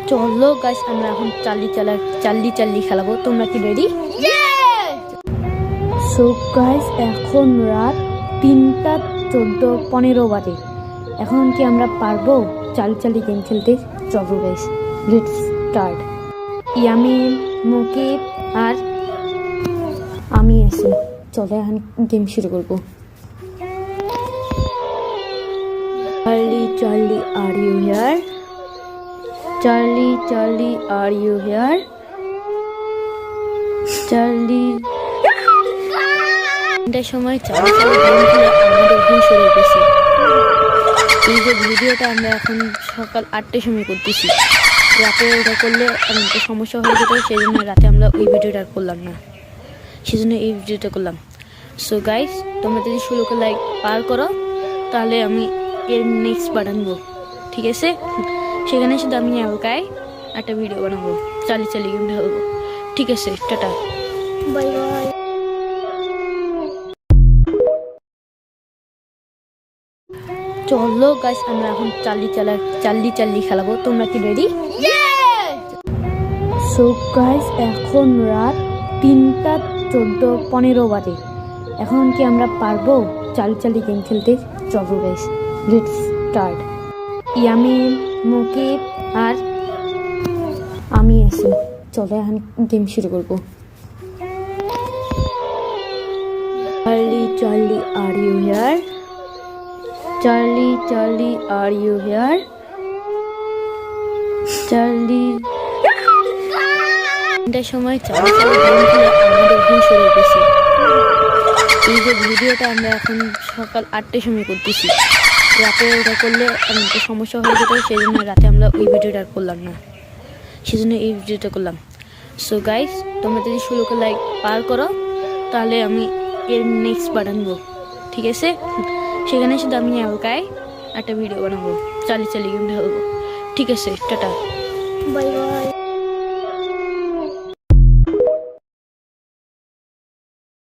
চলো গাইস, আমরা এখন চাল্লি খেলাবো। তোমরা কি রেডি? সো গাইস, এখন রাত 3:14 বাজে। এখন কি আমরা পারবো চাল্লি গেম খেলতে? চলো guys, let's start. Yamin, Mukib আর আমি আছি। চলো এখন গেম শুরু করবো। Charlie, are you here? Charlie, are you here? Charlie. এটার সময় চালিয়ে গেম খেলে আমাদের ঘুম সরে গেছে। এই যে ভিডিওটা আমরা এখন সকাল 8টার সময় করতেছি। রাতে ওটা করলে একটা সমস্যা হয়ে যেত, সেই জন্য রাতে আমরা ওই ভিডিওটা করলাম না, সেই জন্য এই ভিডিওটা করলাম। সো গাইস, তোমরা যদি 16 লাইক পার করো তাহলে আমি এর নেক্সট বানাবো, ঠিক আছে? সেখানে শুধু আমি একাই একটা ভিডিও বানাবো, চালিয়ে গেম খেলবো, ঠিক আছে? Tata, bye bye. চলো গাইস, আমরা এখন চাল্লি খেলাবো। তোমরা কি রেডি? সো গাইস, এখন রাত 3:14 বাজে। এখন কি আমরা পারবো চাল্লি গেম খেলতে? চলো guys, let's start. Yamin, Mukib আর আমি আছি। চলো এখন গেম শুরু করবো। Charlie, are you here? Charlie, are you here? Charlie. এটার সময় চালিয়ে গেম খেলে আমাদের ঘুম সরে গেছে। এই যে ভিডিওটা আমরা এখন সকাল 8টার সময় করতেছি। রাতে ওটা করলে একটা সমস্যা হয়ে যেত, সেই জন্য রাতে আমরা ওই ভিডিওটা করলাম না, সেই জন্য এই ভিডিওটা করলাম। সো গাইস, তোমরা যদি 16 লাইক পার করো তাহলে আমি এর নেক্সট বানাবো, ঠিক আছে? সেখানে শুধু আমি একাই একটা ভিডিও বানাবো, চালিয়ে গেম খেলবো, ঠিক আছে? Tata, by.